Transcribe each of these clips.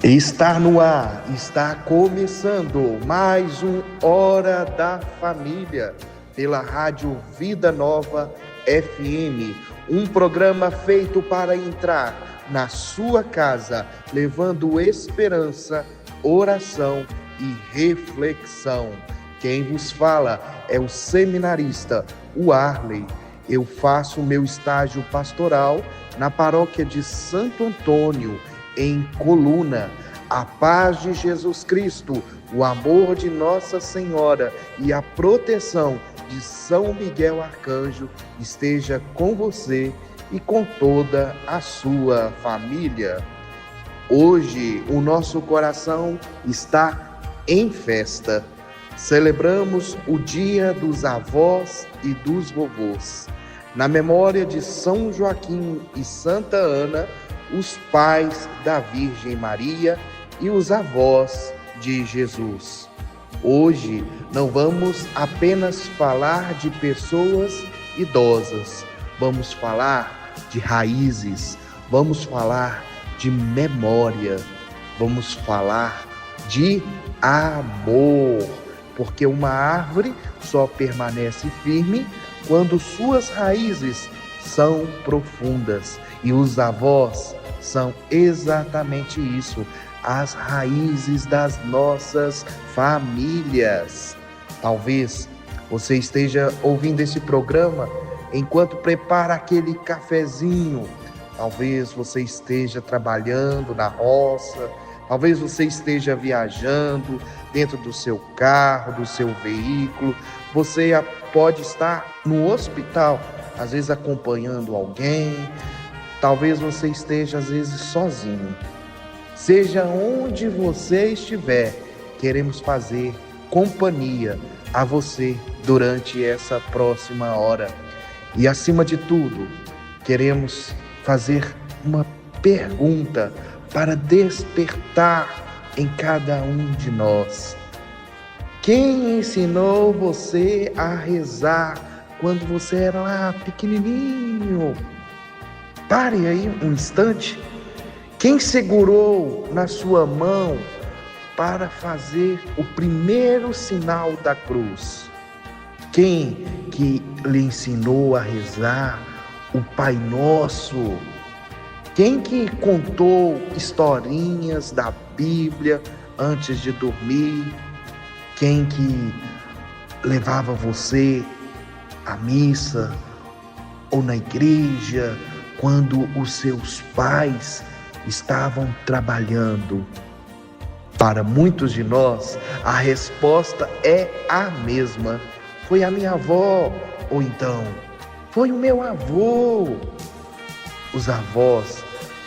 Está no ar, está começando mais um Hora da Família, pela Rádio Vida Nova FM, um programa feito para entrar na sua casa, levando esperança, oração e reflexão. Quem vos fala é o seminarista, o Arley. Eu faço o meu estágio pastoral na paróquia de Santo Antônio, em Coluna. A paz de Jesus Cristo, o amor de Nossa Senhora e a proteção de São Miguel Arcanjo esteja com você e com toda a sua família. Hoje o nosso coração está em festa. Celebramos o Dia dos Avós e dos Vovôs. Na memória de São Joaquim e Santa Ana, os pais da Virgem Maria e os avós de Jesus. Hoje não vamos apenas falar de pessoas idosas, vamos falar de raízes, vamos falar de memória, vamos falar de amor, porque uma árvore só permanece firme quando suas raízes são profundas, e os avós são exatamente isso, as raízes das nossas famílias. Talvez você esteja ouvindo esse programa enquanto prepara aquele cafezinho, talvez você esteja trabalhando na roça, talvez você esteja viajando dentro do seu carro, do seu veículo, você pode estar no hospital, às vezes acompanhando alguém, talvez você esteja às vezes sozinho. Seja onde você estiver, queremos fazer companhia a você durante essa próxima hora. E acima de tudo, queremos fazer uma pergunta para despertar em cada um de nós. Quem ensinou você a rezar quando você era lá pequenininho? Pare aí um instante. Quem segurou na sua mão para fazer o primeiro sinal da cruz? Quem que lhe ensinou a rezar o Pai Nosso? Quem que contou historinhas da Bíblia antes de dormir? Quem que levava você à missa ou na igreja quando os seus pais estavam trabalhando? Para muitos de nós, a resposta é a mesma. Foi a minha avó, ou então, foi o meu avô. Os avós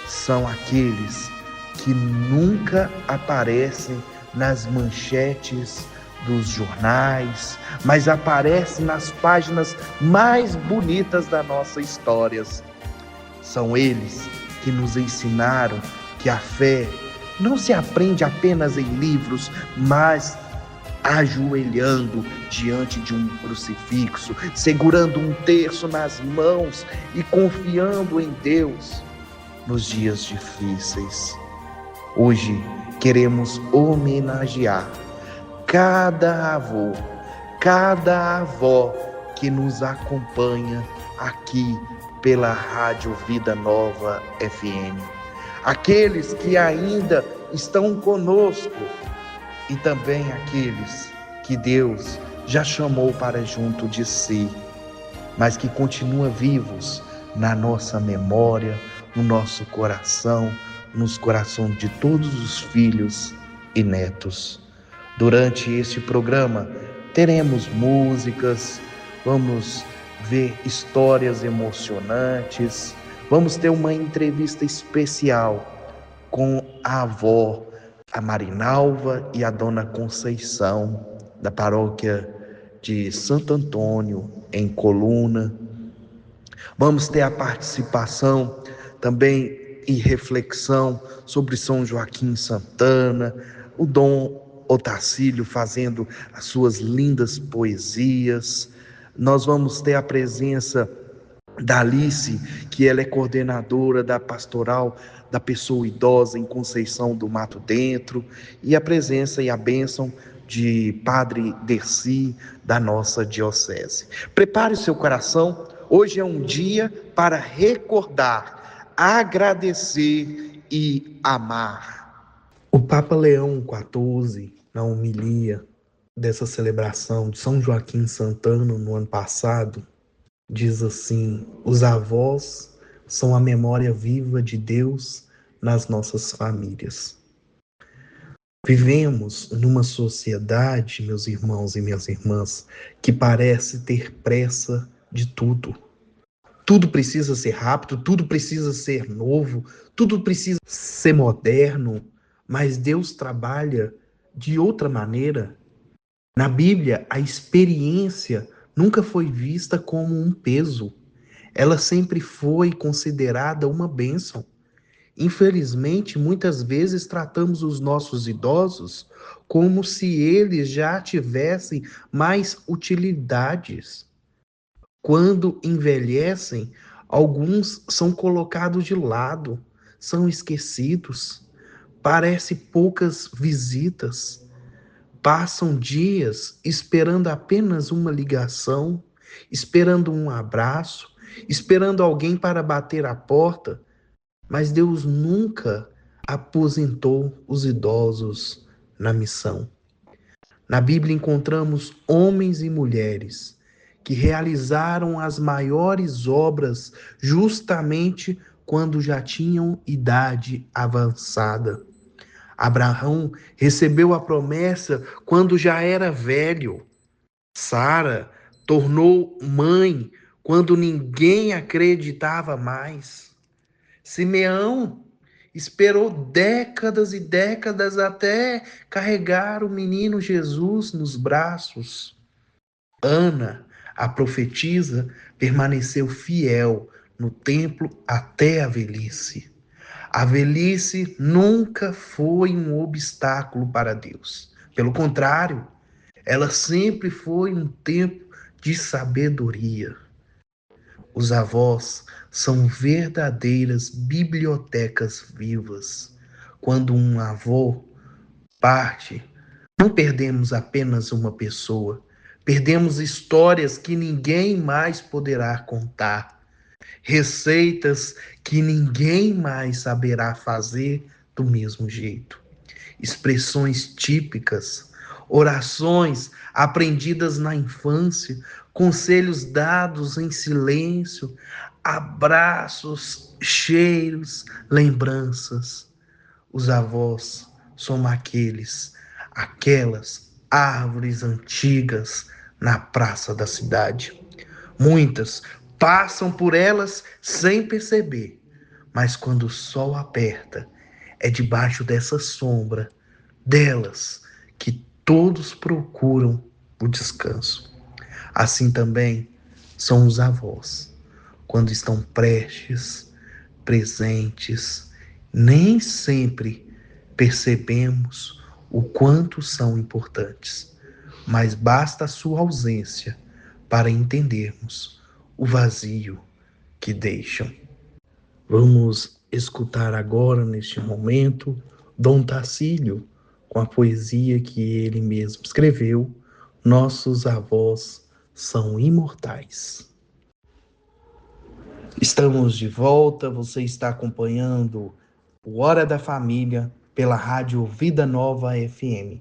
são aqueles que nunca aparecem nas manchetes dos jornais, mas aparecem nas páginas mais bonitas da nossa história. São eles que nos ensinaram que a fé não se aprende apenas em livros, mas ajoelhando diante de um crucifixo, segurando um terço nas mãos e confiando em Deus nos dias difíceis. Hoje queremos homenagear cada avô, cada avó que nos acompanha aqui pela Rádio Vida Nova FM. Aqueles que ainda estão conosco e também aqueles que Deus já chamou para junto de si, mas que continuam vivos na nossa memória, no nosso coração, nos corações de todos os filhos e netos. Durante este programa teremos músicas, vamos ver histórias emocionantes, vamos ter uma entrevista especial com a avó, a Marinalva e a Dona Conceição, da paróquia de Santo Antônio, em Coluna. Vamos ter a participação também e reflexão sobre São Joaquim Santana, o Dom Otacílio fazendo as suas lindas poesias. Nós vamos ter a presença da Alice, que ela é coordenadora da pastoral da pessoa idosa em Conceição do Mato Dentro, e a presença e a bênção de Padre Dercy da nossa diocese. Prepare o seu coração, hoje é um dia para recordar, agradecer e amar. O Papa Leão XIV, na homilia dessa celebração de São Joaquim Santana no ano passado, diz assim: os avós são a memória viva de Deus nas nossas famílias. Vivemos numa sociedade, meus irmãos e minhas irmãs, que parece ter pressa de tudo. Tudo precisa ser rápido, tudo precisa ser novo, tudo precisa ser moderno, mas Deus trabalha de outra maneira. Na Bíblia, a experiência nunca foi vista como um peso. Ela sempre foi considerada uma bênção. Infelizmente, muitas vezes tratamos os nossos idosos como se eles já tivessem mais utilidades. Quando envelhecem, alguns são colocados de lado, são esquecidos, parece poucas visitas. Passam dias esperando apenas uma ligação, esperando um abraço, esperando alguém para bater a porta, mas Deus nunca aposentou os idosos na missão. Na Bíblia encontramos homens e mulheres que realizaram as maiores obras justamente quando já tinham idade avançada. Abraão recebeu a promessa quando já era velho. Sara tornou mãe quando ninguém acreditava mais. Simeão esperou décadas e décadas até carregar o menino Jesus nos braços. Ana, a profetisa, permaneceu fiel no templo até a velhice. A velhice nunca foi um obstáculo para Deus. Pelo contrário, ela sempre foi um tempo de sabedoria. Os avós são verdadeiras bibliotecas vivas. Quando um avô parte, não perdemos apenas uma pessoa, perdemos histórias que ninguém mais poderá contar, receitas que ninguém mais saberá fazer do mesmo jeito, expressões típicas, orações aprendidas na infância, conselhos dados em silêncio, abraços, cheiros, lembranças. Os avós são aquelas árvores antigas na praça da cidade. Muitas passam por elas sem perceber, mas quando o sol aperta, é debaixo dessa sombra delas que todos procuram o descanso. Assim também são os avós, quando estão presentes, nem sempre percebemos o quanto são importantes, mas basta a sua ausência para entendermos o vazio que deixam. Vamos escutar agora, neste momento, Dom Tacílio, com a poesia que ele mesmo escreveu, Nossos Avós São Imortais. Estamos de volta, você está acompanhando o Hora da Família pela Rádio Vida Nova FM.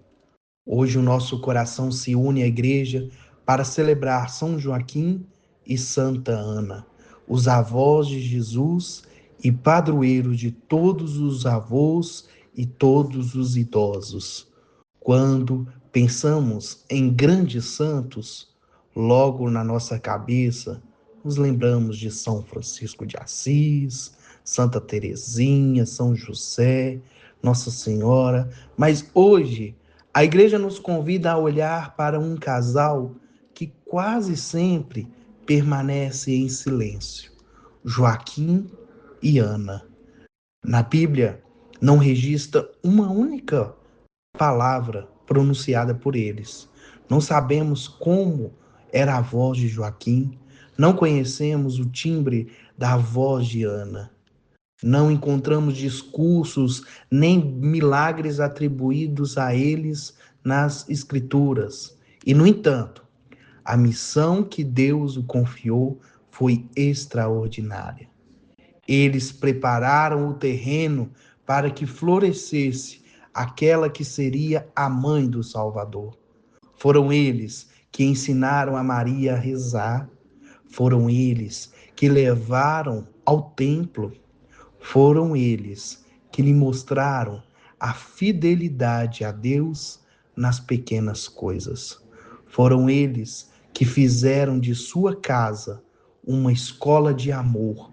Hoje o nosso coração se une à igreja para celebrar São Joaquim e Santa Ana, os avós de Jesus e padroeiros de todos os avós e todos os idosos. Quando pensamos em grandes santos, logo na nossa cabeça nos lembramos de São Francisco de Assis, Santa Teresinha, São José, Nossa Senhora, mas hoje a igreja nos convida a olhar para um casal que quase sempre permanece em silêncio, Joaquim e Ana. Na Bíblia não registra uma única palavra pronunciada por eles. Não sabemos como era a voz de Joaquim, não conhecemos o timbre da voz de Ana. Não encontramos discursos nem milagres atribuídos a eles nas Escrituras. E, no entanto, a missão que Deus o confiou foi extraordinária. Eles prepararam o terreno para que florescesse aquela que seria a mãe do Salvador. Foram eles que ensinaram a Maria a rezar. Foram eles que levaram ao templo. Foram eles que lhe mostraram a fidelidade a Deus nas pequenas coisas. Foram eles que fizeram de sua casa uma escola de amor,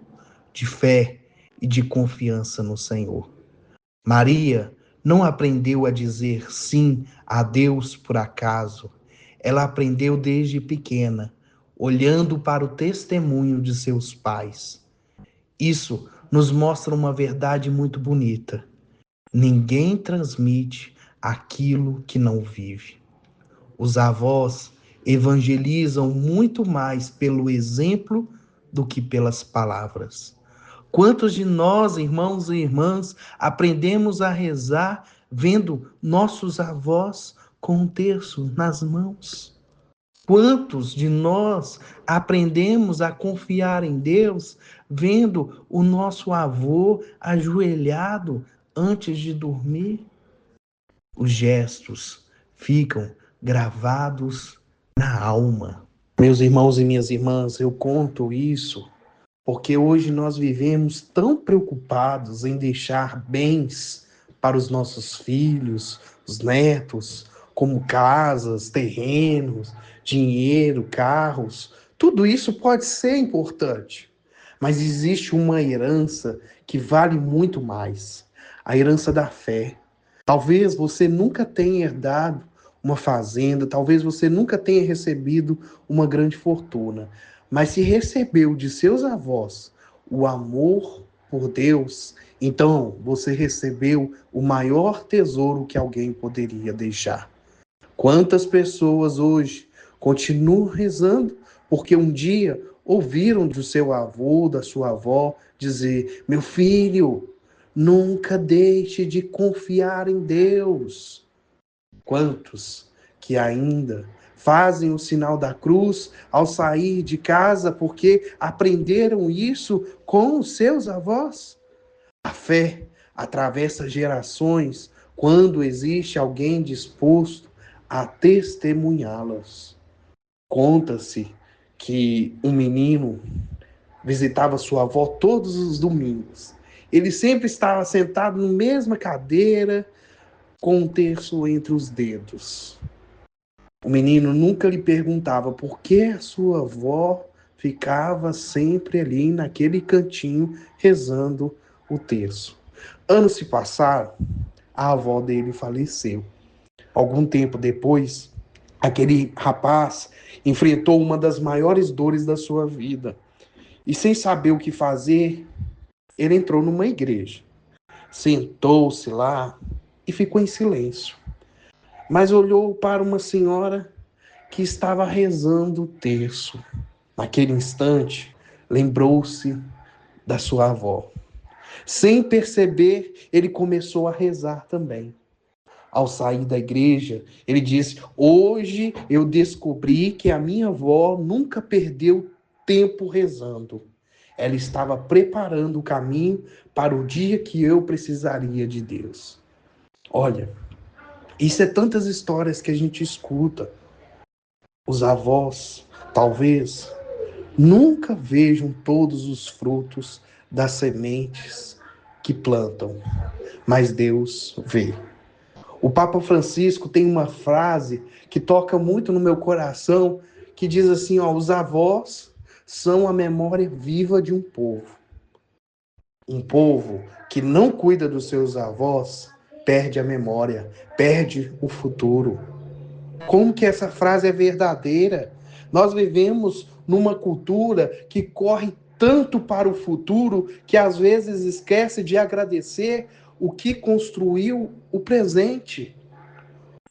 de fé e de confiança no Senhor. Maria não aprendeu a dizer sim a Deus por acaso. Ela aprendeu desde pequena, olhando para o testemunho de seus pais. Isso nos mostra uma verdade muito bonita. Ninguém transmite aquilo que não vive. Os avós evangelizam muito mais pelo exemplo do que pelas palavras. Quantos de nós, irmãos e irmãs, aprendemos a rezar vendo nossos avós com um terço nas mãos? Quantos de nós aprendemos a confiar em Deus vendo o nosso avô ajoelhado antes de dormir? Os gestos ficam gravados na alma. Meus irmãos e minhas irmãs, eu conto isso porque hoje nós vivemos tão preocupados em deixar bens para os nossos filhos, os netos, como casas, terrenos, dinheiro, carros. Tudo isso pode ser importante, mas existe uma herança que vale muito mais, a herança da fé. Talvez você nunca tenha herdado uma fazenda, talvez você nunca tenha recebido uma grande fortuna, mas se recebeu de seus avós o amor por Deus, então você recebeu o maior tesouro que alguém poderia deixar. Quantas pessoas hoje continuam rezando porque um dia ouviram do seu avô, da sua avó, dizer: meu filho, nunca deixe de confiar em Deus. Quantos que ainda fazem o sinal da cruz ao sair de casa porque aprenderam isso com os seus avós? A fé atravessa gerações quando existe alguém disposto a testemunhá-las. Conta-se que um menino visitava sua avó todos os domingos. Ele sempre estava sentado na mesma cadeira, com um terço entre os dedos. O menino nunca lhe perguntava por que a sua avó ficava sempre ali naquele cantinho rezando o terço. Anos se passaram, a avó dele faleceu. Algum tempo depois, aquele rapaz enfrentou uma das maiores dores da sua vida. E sem saber o que fazer, ele entrou numa igreja. Sentou-se lá e ficou em silêncio. Mas olhou para uma senhora que estava rezando o terço. Naquele instante, lembrou-se da sua avó. Sem perceber, ele começou a rezar também. Ao sair da igreja, ele disse: hoje eu descobri que a minha avó nunca perdeu tempo rezando. Ela estava preparando o caminho para o dia que eu precisaria de Deus. Olha, isso é tantas histórias que a gente escuta. Os avós, talvez, nunca vejam todos os frutos das sementes que plantam, mas Deus vê. O Papa Francisco tem uma frase que toca muito no meu coração, que diz assim, ó: os avós são a memória viva de um povo. Um povo que não cuida dos seus avós perde a memória, perde o futuro. Como que essa frase é verdadeira? Nós vivemos numa cultura que corre tanto para o futuro que às vezes esquece de agradecer o que construiu o presente.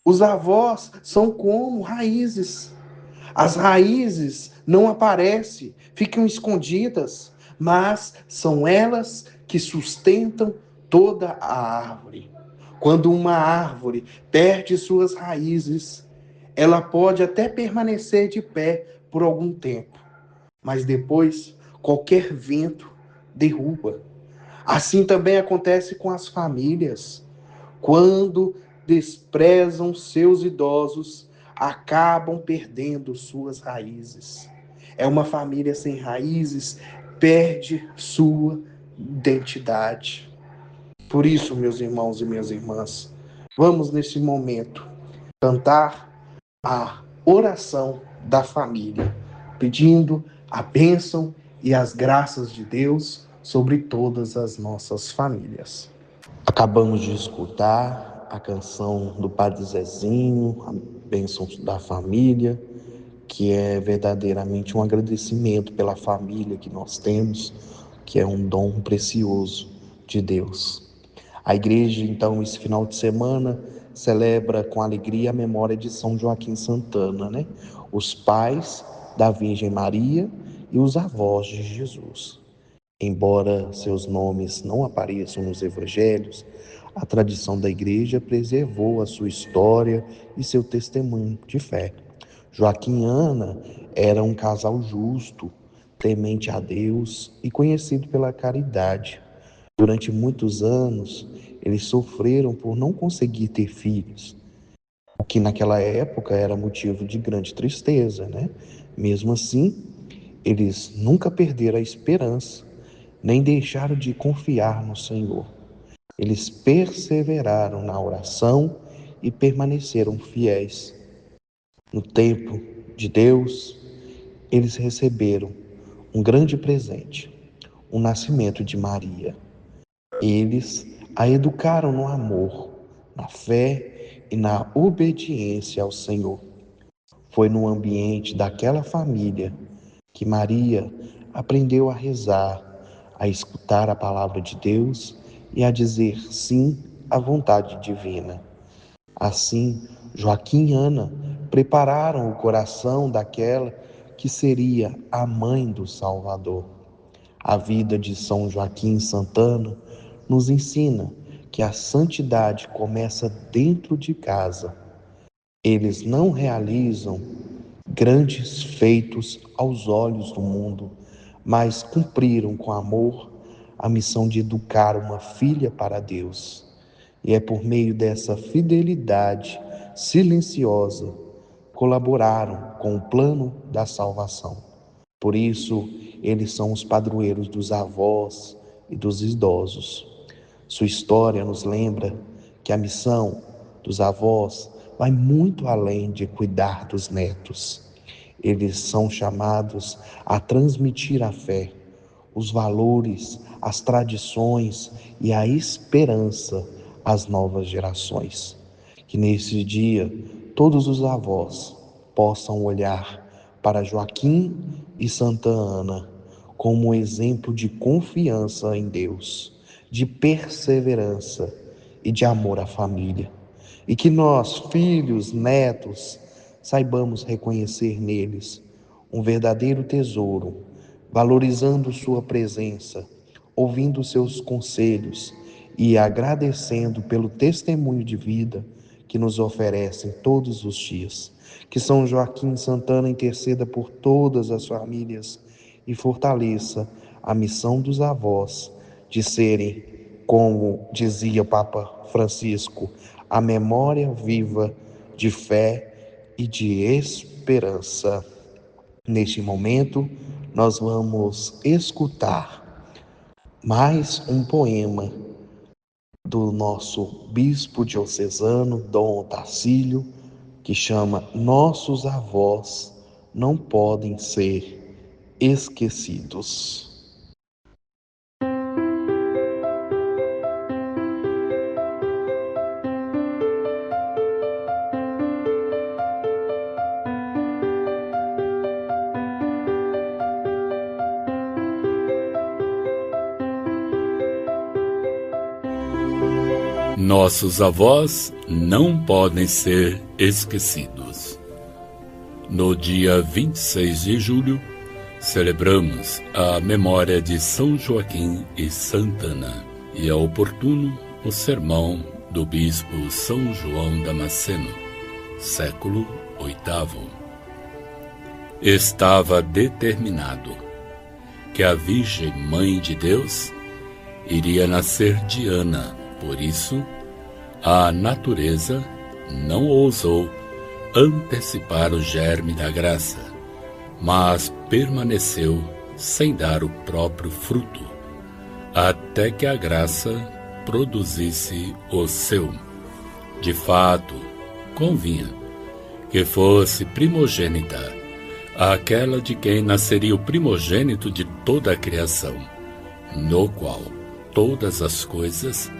Os avós são como raízes. As raízes não aparecem, ficam escondidas, mas são elas que sustentam toda a árvore. Quando uma árvore perde suas raízes, ela pode até permanecer de pé por algum tempo, mas depois qualquer vento derruba. Assim também acontece com as famílias. Quando desprezam seus idosos, acabam perdendo suas raízes. É uma família sem raízes, perde sua identidade. Por isso, meus irmãos e minhas irmãs, vamos nesse momento cantar a oração da família, pedindo a bênção e as graças de Deus sobre todas as nossas famílias. Acabamos de escutar a canção do Padre Zezinho, a bênção da família, que é verdadeiramente um agradecimento pela família que nós temos, que é um dom precioso de Deus. A igreja, então, esse final de semana, celebra com alegria a memória de São Joaquim Santana, né? Os pais da Virgem Maria e os avós de Jesus. Embora seus nomes não apareçam nos evangelhos, a tradição da igreja preservou a sua história e seu testemunho de fé. Joaquim e Ana eram um casal justo, temente a Deus e conhecido pela caridade. Durante muitos anos, eles sofreram por não conseguir ter filhos, o que naquela época era motivo de grande tristeza, né? Mesmo assim, eles nunca perderam a esperança, nem deixaram de confiar no Senhor. Eles perseveraram na oração e permaneceram fiéis. No tempo de Deus, eles receberam um grande presente, o nascimento de Maria. Eles a educaram no amor, na fé e na obediência ao Senhor. Foi no ambiente daquela família que Maria aprendeu a rezar, a escutar a palavra de Deus e a dizer sim à vontade divina. Assim, Joaquim e Ana prepararam o coração daquela que seria a mãe do Salvador. A vida de São Joaquim Santana nos ensina que a santidade começa dentro de casa. Eles não realizam grandes feitos aos olhos do mundo, mas cumpriram com amor a missão de educar uma filha para Deus. E é por meio dessa fidelidade silenciosa colaboraram com o plano da salvação. Por isso, eles são os padroeiros dos avós e dos idosos. Sua história nos lembra que a missão dos avós vai muito além de cuidar dos netos. Eles são chamados a transmitir a fé, os valores, as tradições e a esperança às novas gerações. Que nesse dia todos os avós possam olhar para Joaquim e Santa Ana como um exemplo de confiança em Deus, de perseverança e de amor à família. E que nós, filhos, netos, saibamos reconhecer neles um verdadeiro tesouro, valorizando sua presença, ouvindo seus conselhos e agradecendo pelo testemunho de vida que nos oferecem todos os dias. Que São Joaquim Santana interceda por todas as famílias e fortaleça a missão dos avós de serem, como dizia o Papa Francisco, a memória viva de fé e de esperança. Neste momento, nós vamos escutar mais um poema do nosso bispo diocesano, Dom Otacílio, que chama Nossos Avós Não Podem Ser Esquecidos. Nossos avós não podem ser esquecidos. No dia 26 de julho, celebramos a memória de São Joaquim e Santa Ana, e é oportuno o sermão do bispo São João Damasceno, século VIII. Estava determinado que a Virgem Mãe de Deus iria nascer de Ana, por isso a natureza não ousou antecipar o germe da graça, mas permaneceu sem dar o próprio fruto, até que a graça produzisse o seu. De fato, convinha que fosse primogênita aquela de quem nasceria o primogênito de toda a criação, no qual todas as coisas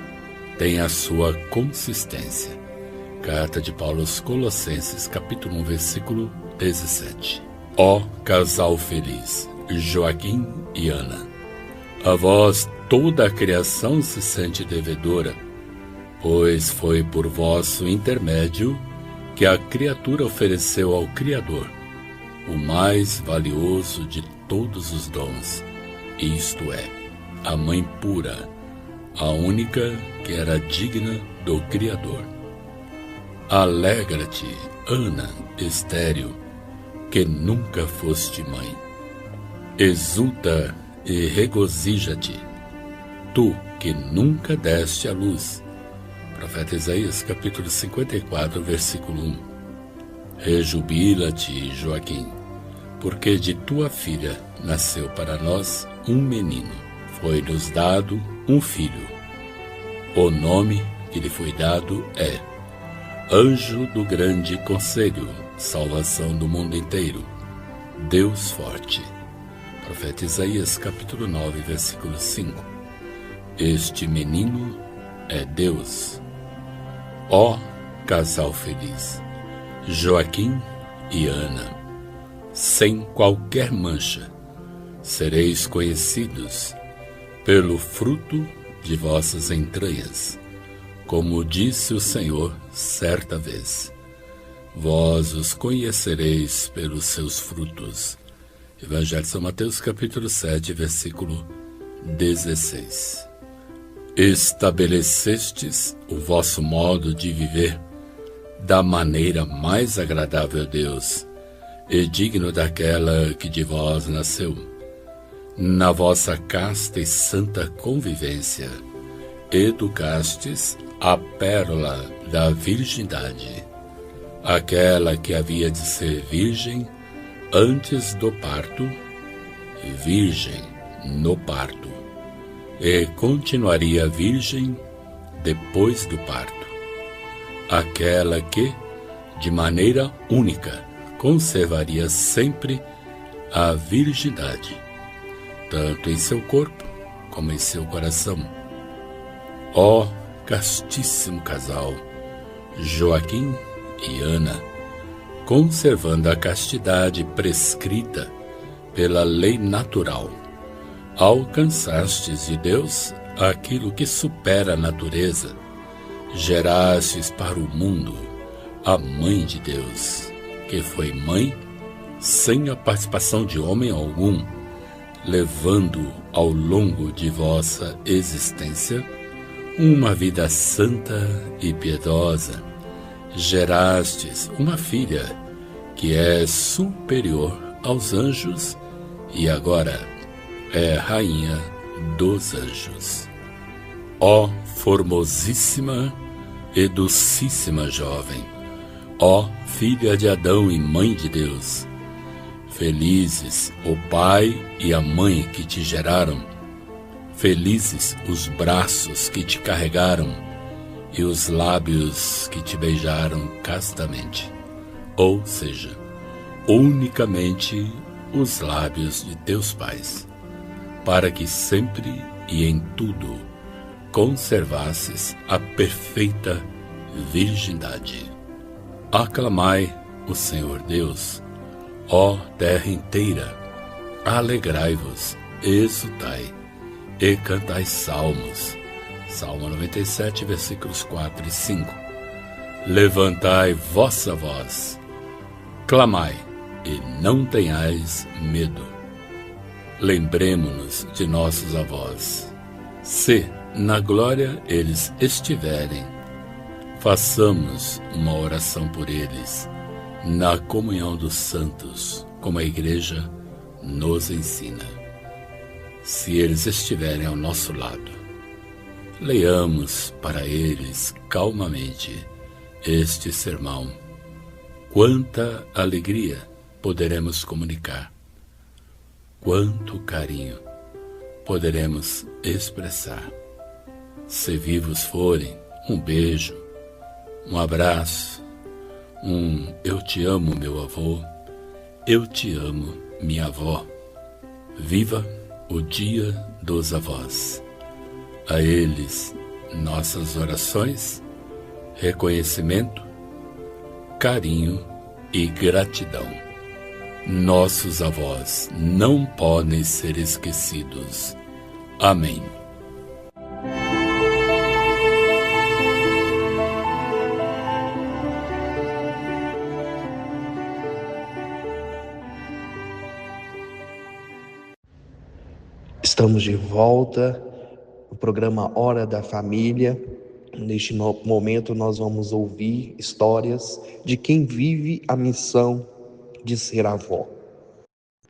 têm a sua consistência. Carta de Paulo aos Colossenses, capítulo 1, versículo 17. Ó casal feliz, Joaquim e Ana, a vós toda a criação se sente devedora, pois foi por vosso intermédio que a criatura ofereceu ao Criador o mais valioso de todos os dons, isto é, a mãe pura, a única que era digna do Criador. Alegra-te, Ana estéril, que nunca foste mãe. Exulta e regozija-te, tu que nunca deste à luz. Profeta Isaías, capítulo 54, versículo 1. Rejubila-te, Joaquim, porque de tua filha nasceu para nós um menino. Foi-nos dado um filho. O nome que lhe foi dado é Anjo do Grande Conselho, salvação do mundo inteiro, Deus forte. Profeta Isaías, capítulo 9, versículo 5. Este menino é Deus. Ó casal feliz, Joaquim e Ana, sem qualquer mancha, sereis conhecidos pelo fruto de vossas entranhas, como disse o Senhor certa vez. Vós os conhecereis pelos seus frutos. Evangelho de São Mateus, capítulo 7, versículo 16. Estabelecestes o vosso modo de viver da maneira mais agradável a Deus e digno daquela que de vós nasceu, na vossa casta e santa convivência, educastes a pérola da virgindade, aquela que havia de ser virgem antes do parto e virgem no parto, e continuaria virgem depois do parto, aquela que, de maneira única, conservaria sempre a virgindade, tanto em seu corpo como em seu coração. Ó castíssimo casal, Joaquim e Ana, conservando a castidade prescrita pela lei natural, alcançastes de Deus aquilo que supera a natureza, gerastes para o mundo a Mãe de Deus, que foi mãe sem a participação de homem algum, levando ao longo de vossa existência uma vida santa e piedosa. Gerastes uma filha que é superior aos anjos e agora é rainha dos anjos. Ó formosíssima e docíssima jovem, ó filha de Adão e mãe de Deus, felizes o pai e a mãe que te geraram, felizes os braços que te carregaram e os lábios que te beijaram castamente, ou seja, unicamente os lábios de teus pais, para que sempre e em tudo conservasses a perfeita virgindade. Aclamai o Senhor Deus, ó terra inteira, alegrai-vos, exultai e cantai salmos. Salmo 97, versículos 4 e 5. Levantai vossa voz, clamai e não tenhais medo. Lembremo-nos de nossos avós. Se na glória eles estiverem, façamos uma oração por eles, na comunhão dos santos, como a Igreja nos ensina. Se eles estiverem ao nosso lado, leiamos para eles calmamente este sermão. Quanta alegria poderemos comunicar, quanto carinho poderemos expressar. Se vivos forem, um beijo, um abraço, eu te amo, meu avô, eu te amo, minha avó. Viva o Dia dos Avós. A eles, nossas orações, reconhecimento, carinho e gratidão. Nossos avós não podem ser esquecidos. Amém. Estamos de volta no programa Hora da Família. Neste momento nós vamos ouvir histórias de quem vive a missão de ser avó.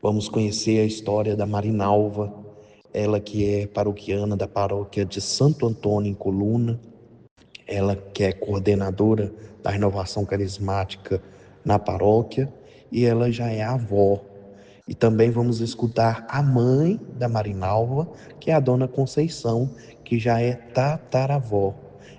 Vamos conhecer a história da Marinalva, ela que é paroquiana da paróquia de Santo Antônio em Coluna, ela que é coordenadora da renovação carismática na paróquia e ela já é avó. E também vamos escutar a mãe da Marinalva, que é a Dona Conceição, que já é tataravó.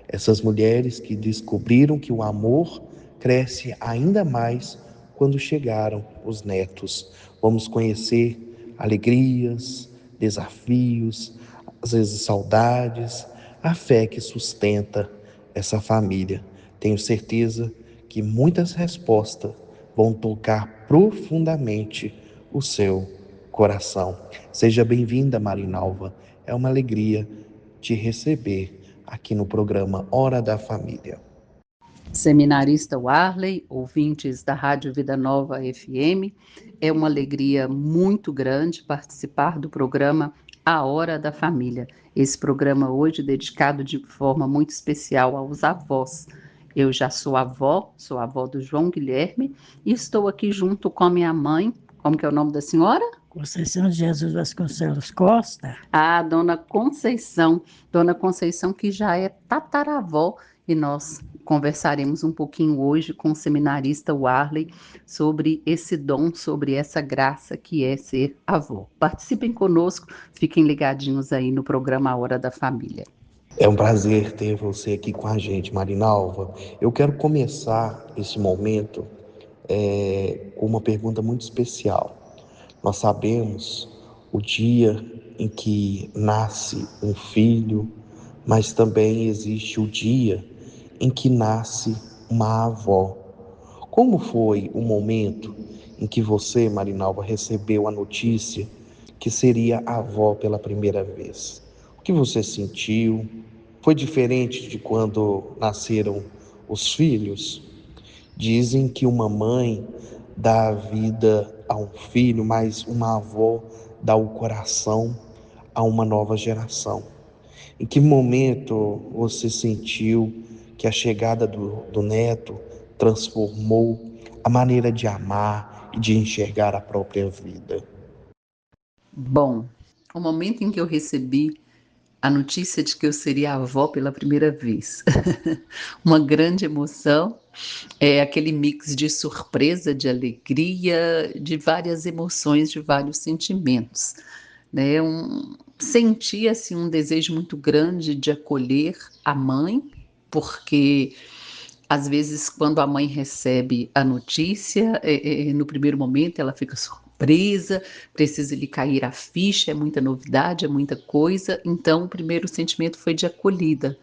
Essas mulheres que descobriram que o amor cresce ainda mais quando chegaram os netos. Vamos conhecer alegrias, desafios, às vezes saudades, a fé que sustenta essa família. Tenho certeza que muitas respostas vão tocar profundamente o seu coração. Seja bem-vinda, Marinalva. É uma alegria te receber aqui no programa Hora da Família. Seminarista Warley, ouvintes da Rádio Vida Nova FM, é uma alegria muito grande participar do programa A Hora da Família. Esse programa hoje dedicado de forma muito especial aos avós. Eu já sou avó do João Guilherme e estou aqui junto com a minha mãe. Como que é o nome da senhora? Conceição de Jesus Vasconcelos Costa. A Dona Conceição que já é tataravó, e nós conversaremos um pouquinho hoje com o seminarista Warley sobre esse dom, sobre essa graça que é ser avó. Participem conosco, fiquem ligadinhos aí no programa A Hora da Família. É um prazer ter você aqui com a gente, Marinalva. Eu quero começar esse momento com uma pergunta muito especial. Nós sabemos o dia em que nasce um filho, mas também existe o dia em que nasce uma avó. Como foi o momento em que você, Marinalva, recebeu a notícia que seria avó pela primeira vez? O que você sentiu? Foi diferente de quando nasceram os filhos? Dizem que uma mãe dá a vida a um filho, mas uma avó dá o coração a uma nova geração. Em que momento você sentiu que a chegada do neto transformou a maneira de amar e de enxergar a própria vida? Bom, o momento em que eu recebi a notícia de que eu seria avó pela primeira vez, uma grande emoção, aquele mix de surpresa, de alegria, de várias emoções, de vários sentimentos, né? Senti assim, um desejo muito grande de acolher a mãe, porque às vezes quando a mãe recebe a notícia, no primeiro momento ela fica surpresa, precisa lhe cair a ficha, é muita novidade, é muita coisa. Então o primeiro sentimento foi de acolhida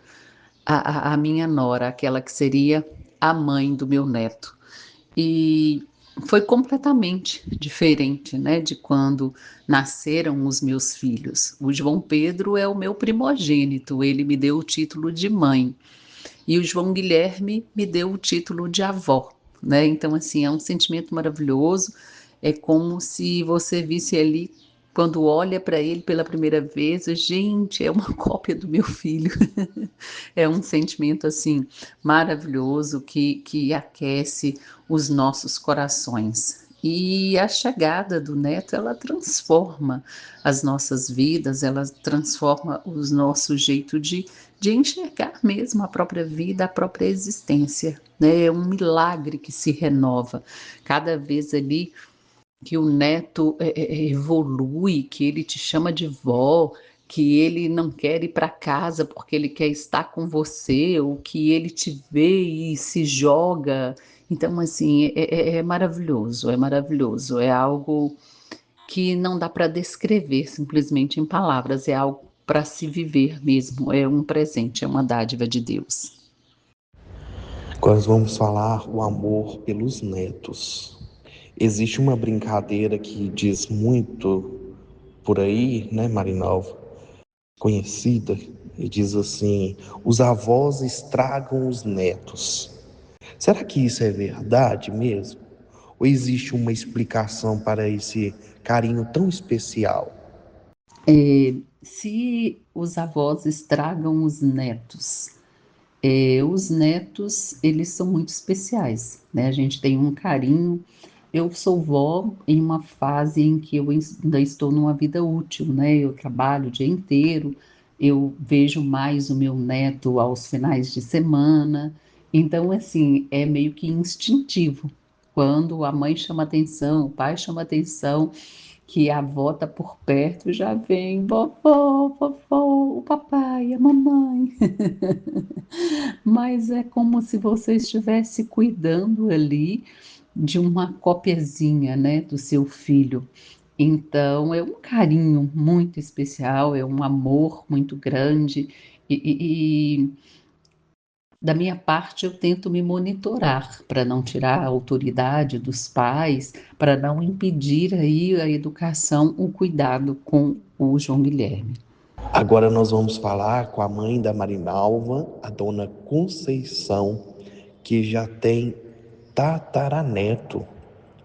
a minha nora, aquela que seria a mãe do meu neto. E foi completamente diferente, né, de quando nasceram os meus filhos. O João Pedro é o meu primogênito, ele me deu o título de mãe. E o João Guilherme me deu o título de avó, né? Então, assim, é um sentimento maravilhoso. É como se você visse ali quando olha para ele pela primeira vez, gente, é uma cópia do meu filho. É um sentimento assim maravilhoso que aquece os nossos corações. E a chegada do neto, ela transforma as nossas vidas, ela transforma o nosso jeito de enxergar mesmo a própria vida, a própria existência, né? É um milagre que se renova cada vez ali que o neto evolui, que ele te chama de vó, que ele não quer ir para casa porque ele quer estar com você, ou que ele te vê e se joga. Então, assim, é maravilhoso, é algo que não dá para descrever simplesmente em palavras, é algo para se viver mesmo, é um presente, é uma dádiva de Deus. Agora nós vamos falar o amor pelos netos. Existe uma brincadeira que diz muito por aí, né, Marinalva? Conhecida, e diz assim: os avós estragam os netos. Será que isso é verdade mesmo? Ou existe uma explicação para esse carinho tão especial? Se os avós estragam os netos, eles são muito especiais, né? A gente tem um carinho. Eu sou vó em uma fase em que eu ainda estou numa vida útil, né? Eu trabalho o dia inteiro, eu vejo mais o meu neto aos finais de semana. Então, assim, é meio que instintivo. Quando a mãe chama atenção, o pai chama atenção, que a avó tá por perto, já vem vovó, vovó, o papai, a mamãe. Mas é como se você estivesse cuidando ali de uma copiazinha, né, do seu filho. Então, é um carinho muito especial, é um amor muito grande. E da minha parte, eu tento me monitorar para não tirar a autoridade dos pais, para não impedir aí a educação, o cuidado com o João Guilherme. Agora nós vamos falar com a mãe da Marinalva, a dona Conceição, que já tem tataraneto.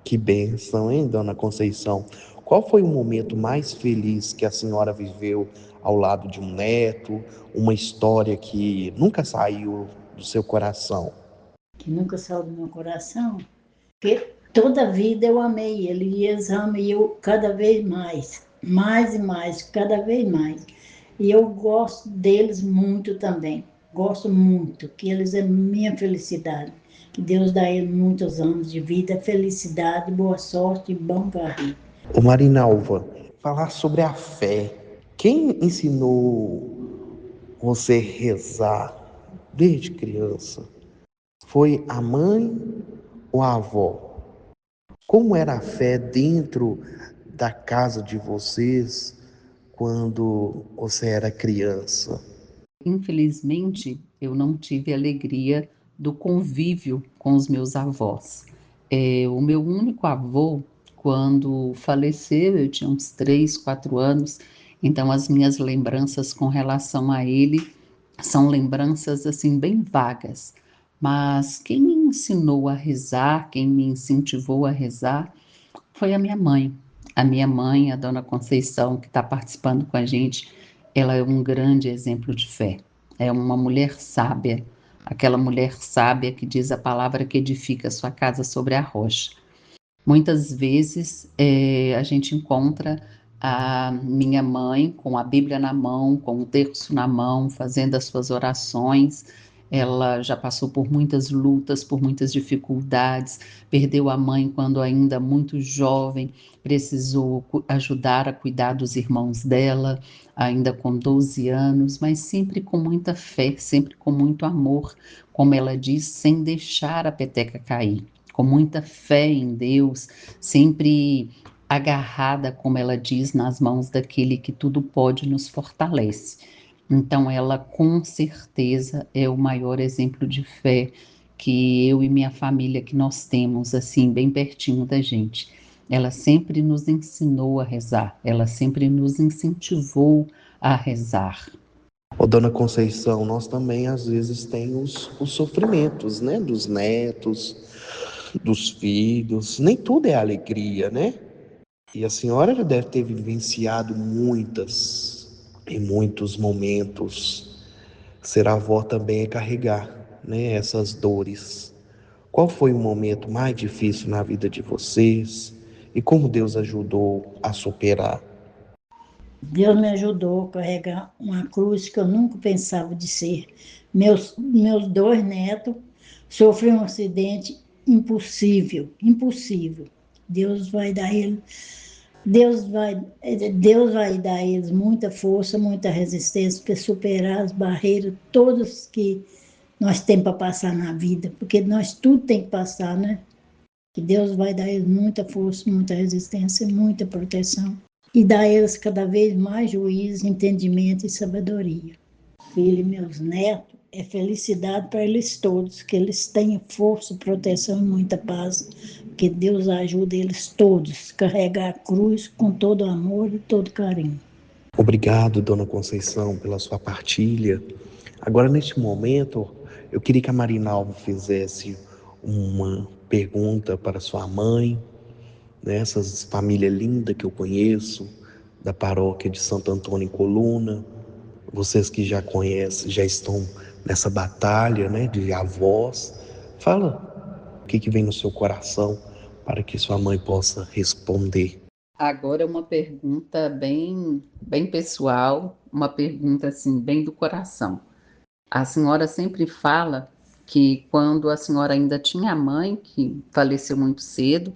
Que bênção, hein, dona Conceição? Qual foi o momento mais feliz que a senhora viveu ao lado de um neto? Uma história que nunca saiu do seu coração? Que nunca saiu do meu coração, porque toda vida eu amei ele e eles amam e eu cada vez mais e mais, cada vez mais. E eu gosto deles muito também, gosto muito, que eles é minha felicidade. Que Deus dá a eles muitos anos de vida, felicidade, boa sorte e bom carrinho. Ô Marinalva, falar sobre a fé. Quem ensinou você a rezar desde criança? Foi a mãe ou a avó? Como era a fé dentro da casa de vocês quando você era criança? Infelizmente, eu não tive a alegria do convívio com os meus avós. O meu único avô, quando faleceu, eu tinha uns 3, 4 anos, então as minhas lembranças com relação a ele são lembranças assim bem vagas. Mas quem me ensinou a rezar, quem me incentivou a rezar, foi a minha mãe. A minha mãe, a dona Conceição, que está participando com a gente, ela é um grande exemplo de fé. É uma mulher sábia, aquela mulher sábia que diz a palavra que edifica a sua casa sobre a rocha. Muitas vezes a gente encontra a minha mãe com a Bíblia na mão, com o terço na mão, fazendo as suas orações. Ela já passou por muitas lutas, por muitas dificuldades, perdeu a mãe quando ainda muito jovem, precisou ajudar a cuidar dos irmãos dela, ainda com 12 anos, mas sempre com muita fé, sempre com muito amor, como ela diz, sem deixar a peteca cair, com muita fé em Deus, sempre agarrada, como ela diz, nas mãos daquele que tudo pode, nos fortalece. Então, ela com certeza é o maior exemplo de fé que eu e minha família que nós temos, assim, bem pertinho da gente. Ela sempre nos ensinou a rezar, ela sempre nos incentivou a rezar. Ô, dona Conceição, nós também às vezes temos os sofrimentos, né? Dos netos, dos filhos. Nem tudo é alegria, né? E a senhora já deve ter vivenciado em muitos momentos. Ser avó também é carregar, né, essas dores. Qual foi o momento mais difícil na vida de vocês e como Deus ajudou a superar? Deus me ajudou a carregar uma cruz que eu nunca pensava de ser. Meus dois netos sofreram um acidente impossível, impossível. Deus vai dar ele, Deus vai dar a eles muita força, muita resistência para superar as barreiras todas que nós temos para passar na vida, porque nós tudo tem que passar, né? Que Deus vai dar a eles muita força, muita resistência, muita proteção e dar a eles cada vez mais juízo, entendimento e sabedoria. Filho e meus netos, é felicidade para eles todos, que eles tenham força, proteção e muita paz, que Deus ajude eles todos a carregar a cruz com todo amor e todo carinho. Obrigado, Dona Conceição, pela sua partilha. Agora, neste momento, eu queria que a Marinalva fizesse uma pergunta para sua mãe, né? Essas famílias lindas que eu conheço, da paróquia de Santo Antônio em Coluna. Vocês que já conhecem, já estão nessa batalha, né, de avós. Fala o que vem no seu coração para que sua mãe possa responder. Agora uma pergunta bem pessoal, uma pergunta assim, bem do coração. A senhora sempre fala que quando a senhora ainda tinha mãe, que faleceu muito cedo,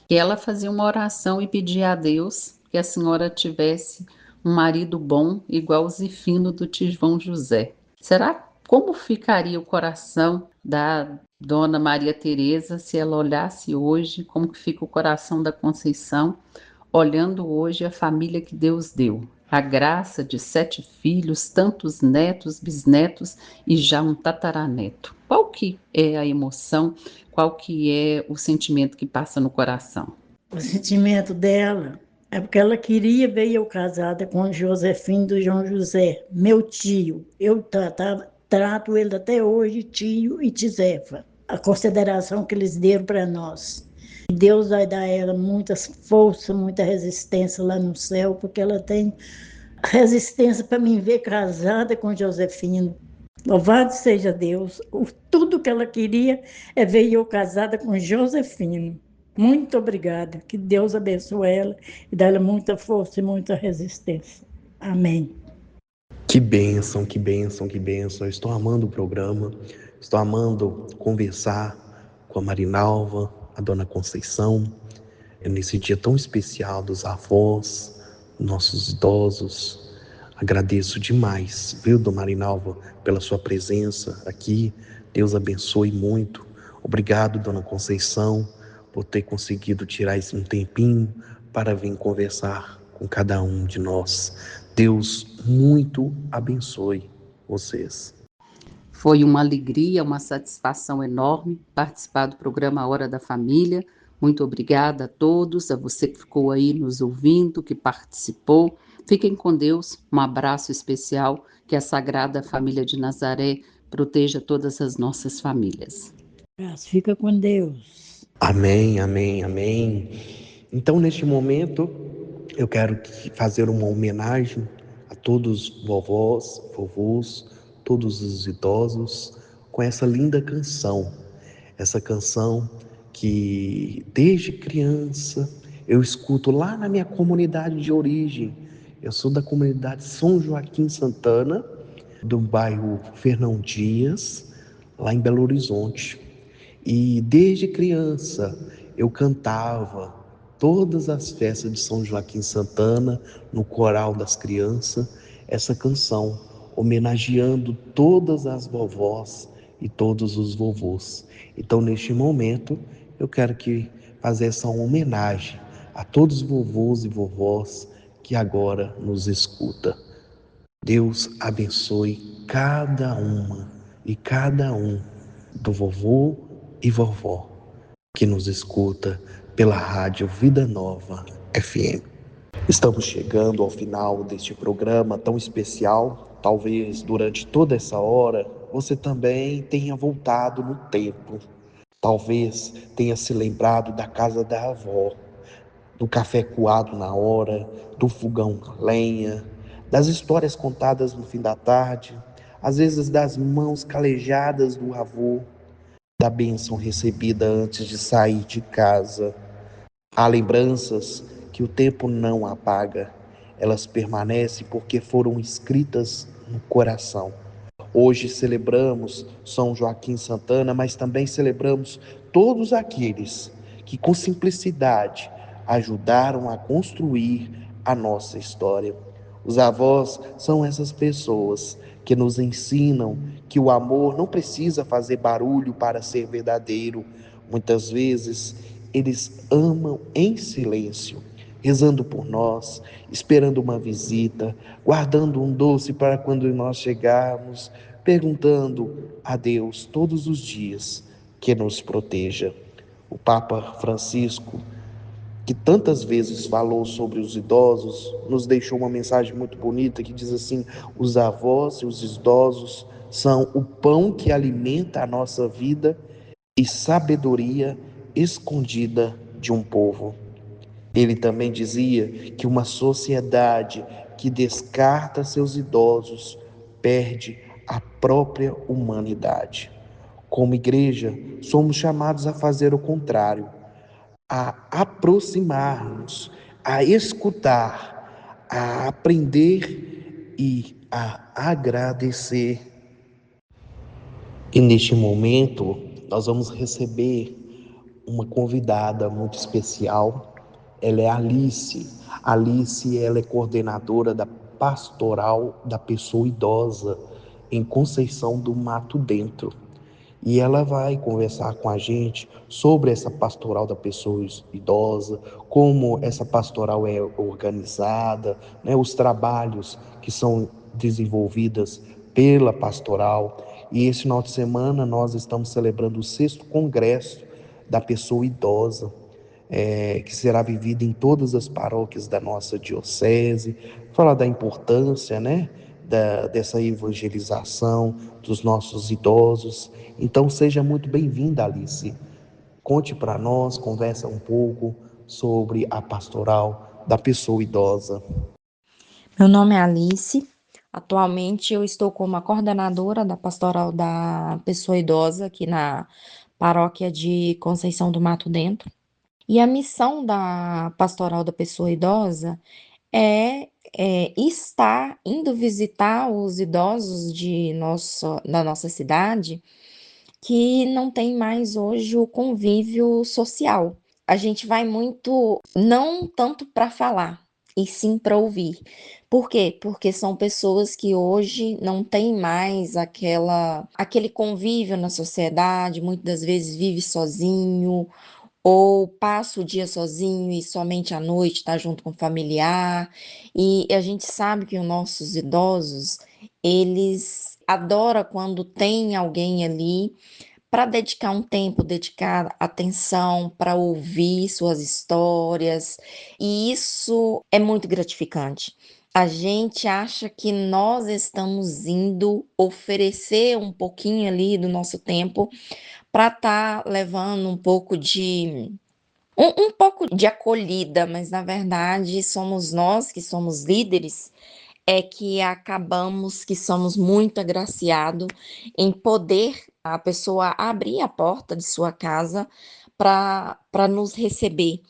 que ela fazia uma oração e pedia a Deus que a senhora tivesse um marido bom, igual o Zifino do Tio José. Será como ficaria o coração da Dona Maria Teresa se ela olhasse hoje, como que fica o coração da Conceição, olhando hoje a família que Deus deu? A graça de 7 filhos, tantos netos, bisnetos e já um tataraneto. Qual que é a emoção, qual que é o sentimento que passa no coração? O sentimento dela é porque ela queria ver eu casada com o Josefino do João José, meu tio. Eu trato ele até hoje, tio e tisefa. A consideração que eles deram para nós. Deus vai dar a ela muita força, muita resistência lá no céu, porque ela tem resistência para me ver casada com Josefino. Louvado seja Deus. Tudo que ela queria é ver eu casada com Josefino. Muito obrigada. Que Deus abençoe ela e dê ela muita força e muita resistência. Amém. Que bênção, que bênção, que bênção. Eu estou amando o programa, estou amando conversar com a Marinalva, a Dona Conceição, nesse dia tão especial dos avós, nossos idosos. Agradeço demais, viu, Dona Marinalva, pela sua presença aqui. Deus abençoe muito. Obrigado, Dona Conceição, por ter conseguido tirar esse um tempinho para vir conversar com cada um de nós. Deus muito abençoe vocês. Foi uma alegria, uma satisfação enorme participar do programa Hora da Família. Muito obrigada a todos, a você que ficou aí nos ouvindo, que participou. Fiquem com Deus, um abraço especial, que a Sagrada Família de Nazaré proteja todas as nossas famílias. Fica com Deus. Amém, amém, amém. Então, neste momento, eu quero fazer uma homenagem a todos os vovós, vovôs, todos os idosos, com essa linda canção. Essa canção que, desde criança, eu escuto lá na minha comunidade de origem. Eu sou da comunidade São Joaquim Santana, do bairro Fernão Dias, lá em Belo Horizonte. E desde criança eu cantava todas as festas de São Joaquim Santana, no coral das crianças, essa canção, homenageando todas as vovós e todos os vovôs. Então, neste momento, eu quero fazer essa homenagem a todos os vovôs e vovós que agora nos escuta. Deus abençoe cada uma e cada um do vovô e vovó que nos escuta pela rádio Vida Nova FM. Estamos chegando ao final deste programa tão especial. Talvez durante toda essa hora você também tenha voltado no tempo. Talvez tenha se lembrado da casa da avó. do café coado na hora, do fogão a lenha, das histórias contadas no fim da tarde, às vezes das mãos calejadas do avô, da bênção recebida antes de sair de casa. Há lembranças que o tempo não apaga, elas permanecem porque foram escritas no coração. Hoje celebramos São Joaquim Santana, mas também celebramos todos aqueles que com simplicidade ajudaram a construir a nossa história. Os avós são essas pessoas que nos ensinam que o amor não precisa fazer barulho para ser verdadeiro. Muitas vezes eles amam em silêncio, rezando por nós, esperando uma visita, guardando um doce para quando nós chegarmos, perguntando a Deus todos os dias que nos proteja. O Papa Francisco, que tantas vezes falou sobre os idosos, nos deixou uma mensagem muito bonita que diz assim: os avós e os idosos são o pão que alimenta a nossa vida e sabedoria escondida de um povo. Ele também dizia que uma sociedade que descarta seus idosos perde a própria humanidade. Como igreja, somos chamados a fazer o contrário, a aproximar-nos, a escutar, a aprender e a agradecer. E neste momento, nós vamos receber uma convidada muito especial. Ela é Alice. Alice, ela é coordenadora da pastoral da pessoa idosa em Conceição do Mato Dentro. E ela vai conversar com a gente sobre essa pastoral da pessoa idosa, como essa pastoral é organizada, né, os trabalhos que são desenvolvidos pela pastoral. E esse final de semana nós estamos celebrando o 6º Congresso da Pessoa Idosa, que será vivido em todas as paróquias da nossa diocese. Falar da importância, né, dessa evangelização dos nossos idosos. Então seja muito bem-vinda, Alice. Conte para nós, conversa um pouco sobre a pastoral da pessoa idosa. Meu nome é Alice. Atualmente eu estou como a coordenadora da pastoral da pessoa idosa aqui na paróquia de Conceição do Mato Dentro. E a missão da pastoral da pessoa idosa é, estar indo visitar os idosos da nossa cidade que não tem mais hoje o convívio social. A gente vai muito, não tanto para falar, e sim para ouvir. Por quê? Porque são pessoas que hoje não têm mais aquele convívio na sociedade, muitas das vezes vive sozinho, ou passa o dia sozinho e somente à noite está junto com o familiar. E a gente sabe que os nossos idosos, eles adoram quando tem alguém ali para dedicar um tempo, dedicar atenção, para ouvir suas histórias, e isso é muito gratificante. A gente acha que nós estamos indo oferecer um pouquinho ali do nosso tempo para estar levando um pouco de acolhida, mas na verdade somos nós que somos líderes que acabamos que somos muito agraciados em poder a pessoa abrir a porta de sua casa para nos receber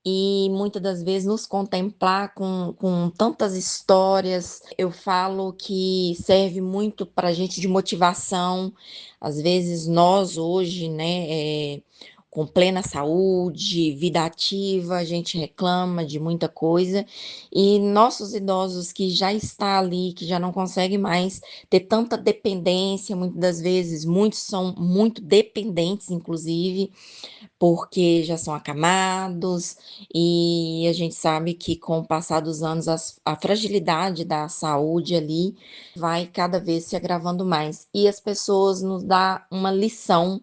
e muitas das vezes nos contemplar com tantas histórias. Eu falo que serve muito para a gente de motivação. Às vezes nós hoje, né, com plena saúde, vida ativa, a gente reclama de muita coisa, e nossos idosos que já está ali, que já não conseguem mais ter tanta dependência, muitas das vezes, muitos são muito dependentes, inclusive, porque já são acamados, e a gente sabe que com o passar dos anos a fragilidade da saúde ali vai cada vez se agravando mais, e as pessoas nos dão uma lição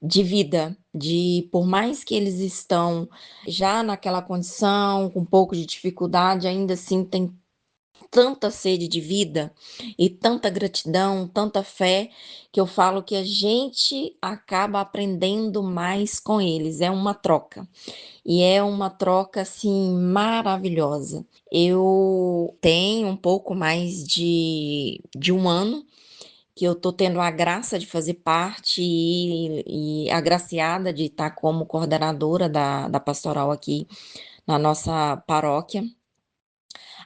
de vida, de por mais que eles estão já naquela condição, com um pouco de dificuldade, ainda assim tanta sede de vida e tanta gratidão, tanta fé, que eu falo que a gente acaba aprendendo mais com eles. É uma troca. E é uma troca assim maravilhosa. Eu tenho um pouco mais de um ano que eu tô tendo a graça de fazer parte e agraciada de estar como coordenadora da pastoral aqui na nossa paróquia.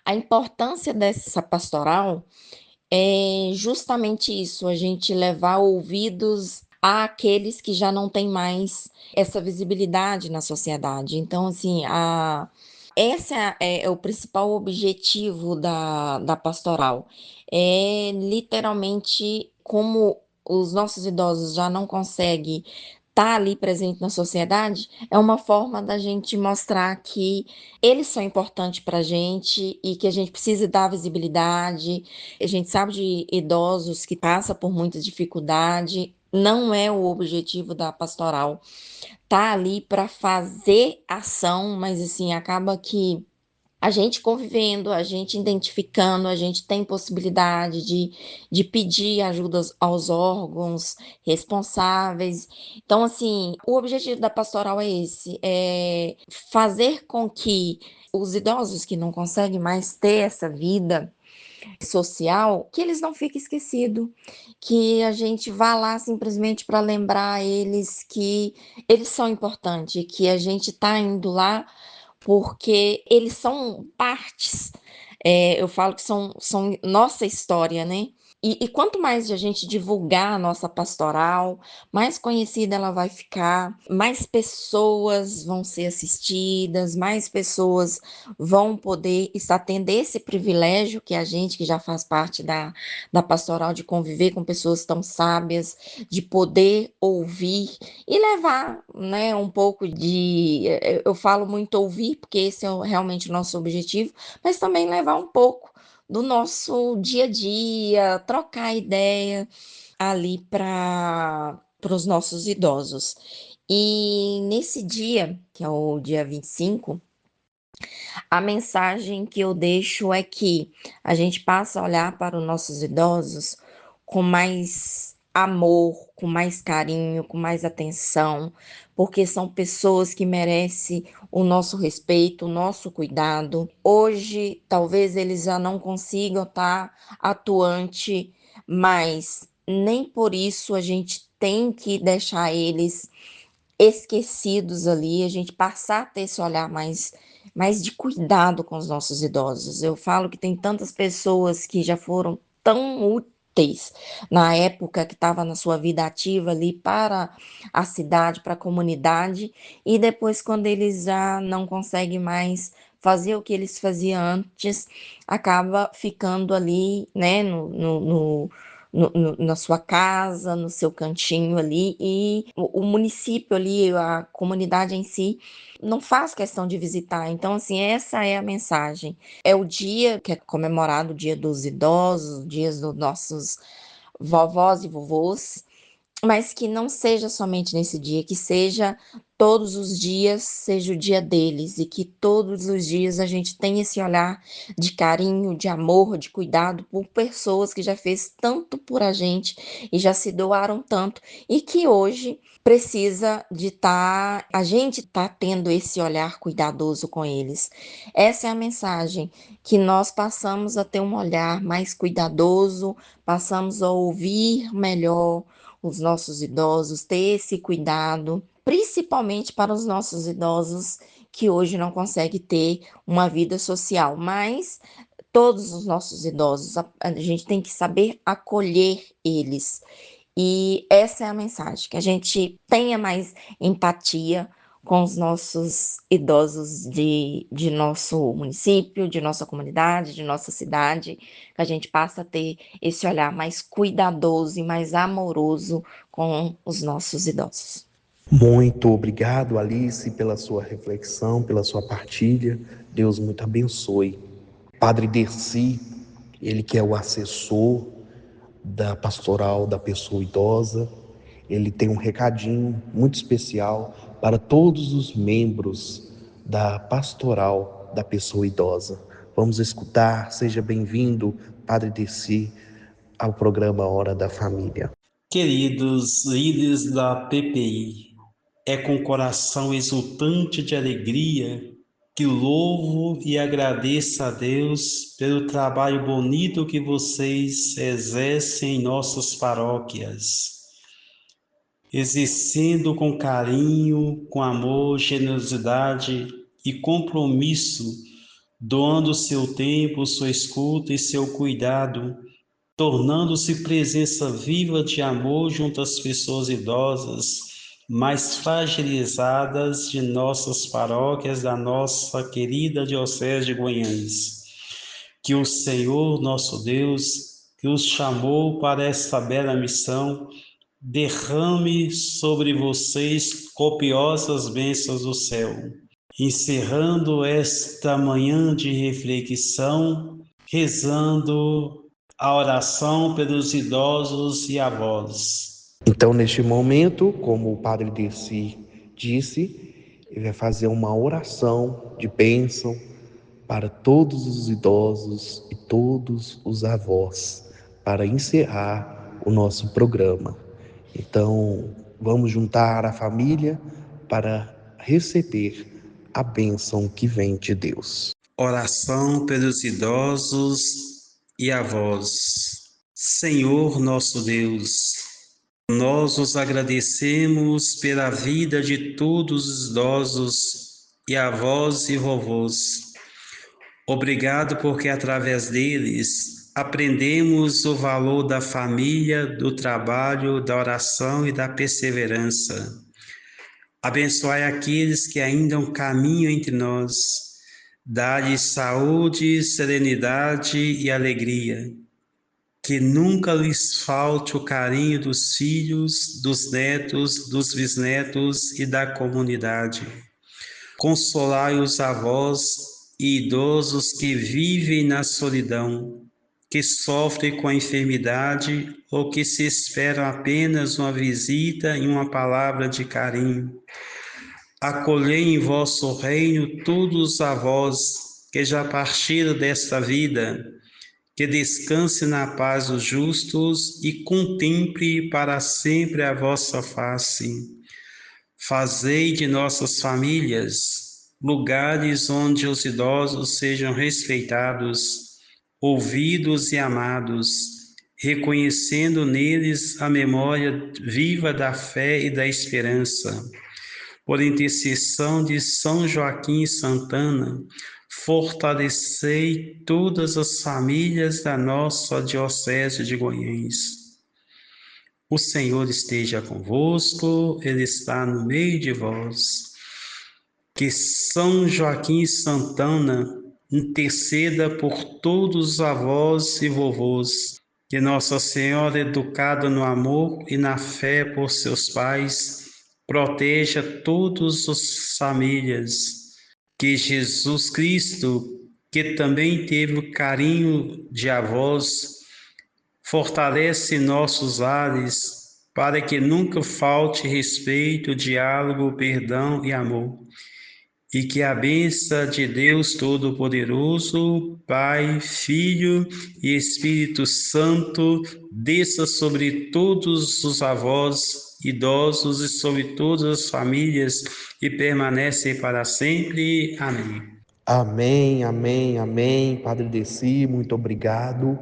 A importância dessa pastoral é justamente isso, a gente levar ouvidos àqueles que já não têm mais essa visibilidade na sociedade. Então, assim, essa é o principal objetivo da pastoral. É literalmente como os nossos idosos já não conseguem estar ali presente na sociedade, é uma forma da gente mostrar que eles são importantes para a gente e que a gente precisa dar visibilidade. A gente sabe de idosos que passam por muita dificuldade. Não é o objetivo da pastoral tá ali para fazer ação, mas assim, acaba que a gente convivendo, a gente identificando, a gente tem possibilidade de pedir ajuda aos órgãos responsáveis. Então, assim, o objetivo da pastoral é esse, é fazer com que os idosos que não conseguem mais ter essa vida social, que eles não fiquem esquecidos, que a gente vá lá simplesmente para lembrar eles que eles são importantes, que a gente está indo lá porque eles são partes, eu falo que são nossa história, né? E quanto mais a gente divulgar a nossa pastoral, mais conhecida ela vai ficar, mais pessoas vão ser assistidas, mais pessoas vão poder estar tendo esse privilégio que a gente, que já faz parte da pastoral, de conviver com pessoas tão sábias, de poder ouvir e levar, né, um pouco de. Eu falo muito ouvir, porque esse é realmente o nosso objetivo, mas também levar um pouco do nosso dia a dia, trocar ideia ali para os nossos idosos. E nesse dia, que é o dia 25, a mensagem que eu deixo é que a gente passa a olhar para os nossos idosos com mais amor, com mais carinho, com mais atenção, porque são pessoas que merecem o nosso respeito, o nosso cuidado. Hoje, talvez eles já não consigam estar atuante, mas nem por isso a gente tem que deixar eles esquecidos ali, a gente passar a ter esse olhar mais de cuidado com os nossos idosos. Eu falo que tem tantas pessoas que já foram tão úteis na época que estava na sua vida ativa ali para a cidade, para a comunidade, e depois quando eles já não conseguem mais fazer o que eles faziam antes, acaba ficando ali, né, na sua casa, no seu cantinho ali, e o município ali, a comunidade em si, não faz questão de visitar. Então, assim, essa é a mensagem. É o dia que é comemorado, o dia dos idosos, dias dos nossos vovós e vovôs, mas que não seja somente nesse dia, que seja todos os dias, seja o dia deles, e que todos os dias a gente tenha esse olhar de carinho, de amor, de cuidado por pessoas que já fez tanto por a gente e já se doaram tanto, e que hoje precisa de a gente tá tendo esse olhar cuidadoso com eles. Essa é a mensagem, que nós passamos a ter um olhar mais cuidadoso, passamos a ouvir melhor os nossos idosos, ter esse cuidado, principalmente para os nossos idosos que hoje não conseguem ter uma vida social, mas todos os nossos idosos, a gente tem que saber acolher eles. E essa é a mensagem, que a gente tenha mais empatia com os nossos idosos de nosso município, de nossa comunidade, de nossa cidade, que a gente passa a ter esse olhar mais cuidadoso e mais amoroso com os nossos idosos. Muito obrigado, Alice, pela sua reflexão, pela sua partilha. Deus muito abençoe. Padre Dercy, ele que é o assessor da pastoral da pessoa idosa, ele tem um recadinho muito especial para todos os membros da pastoral da pessoa idosa. Vamos escutar. Seja bem-vindo, Padre Desi, ao programa Hora da Família. Queridos líderes da PPI, é com coração exultante de alegria que louvo e agradeço a Deus pelo trabalho bonito que vocês exercem em nossas paróquias, exercendo com carinho, com amor, generosidade e compromisso, doando seu tempo, sua escuta e seu cuidado, tornando-se presença viva de amor junto às pessoas idosas, mais fragilizadas de nossas paróquias, da nossa querida Diocese de Guanhães. Que o Senhor, nosso Deus, que os chamou para esta bela missão, derrame sobre vocês copiosas bênçãos do céu. Encerrando esta manhã de reflexão, rezando a oração pelos idosos e avós. Então, neste momento, como o Padre Desi disse, ele vai fazer uma oração de bênção para todos os idosos e todos os avós, para encerrar o nosso programa. Então, vamos juntar a família para receber a bênção que vem de Deus. Oração pelos idosos e avós. Senhor nosso Deus, nós os agradecemos pela vida de todos os idosos e avós e vovôs. Obrigado porque através deles aprendemos o valor da família, do trabalho, da oração e da perseverança. Abençoai aqueles que ainda caminham entre nós. Dá-lhes saúde, serenidade e alegria. Que nunca lhes falte o carinho dos filhos, dos netos, dos bisnetos e da comunidade. Consolai os avós e idosos que vivem na solidão, que sofrem com a enfermidade ou que se esperam apenas uma visita e uma palavra de carinho. Acolhei em vosso reino todos os avós que já partiram desta vida, que descanse na paz os justos e contemple para sempre a vossa face. Fazei de nossas famílias lugares onde os idosos sejam respeitados, ouvidos e amados, reconhecendo neles a memória viva da fé e da esperança. Por intercessão de São Joaquim e Santana, fortalecei todas as famílias da nossa Diocese de Guanhães. O Senhor esteja convosco, Ele está no meio de vós. Que São Joaquim e Santana interceda por todos os avós e vovôs. Que Nossa Senhora, educada no amor e na fé por seus pais, proteja todas as famílias. Que Jesus Cristo, que também teve o carinho de avós, fortalece nossos lares para que nunca falte respeito, diálogo, perdão e amor. E que a bênção de Deus Todo-Poderoso, Pai, Filho e Espírito Santo, desça sobre todos os avós, idosos e sobre todas as famílias e permanece para sempre. Amém. Amém, amém, amém. Padre Desi, muito obrigado.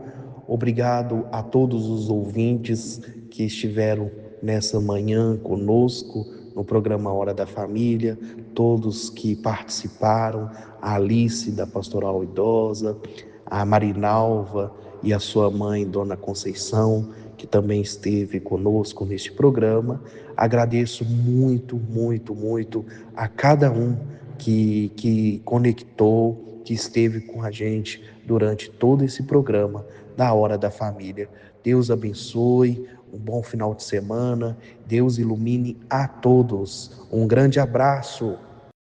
Obrigado a todos os ouvintes que estiveram nessa manhã conosco no programa Hora da Família, todos que participaram, a Alice da Pastoral Idosa, a Marinalva e a sua mãe, Dona Conceição, que também esteve conosco neste programa. Agradeço muito, muito, muito a cada um que conectou, que esteve com a gente durante todo esse programa da Hora da Família. Deus abençoe, um bom final de semana, Deus ilumine a todos. Um grande abraço.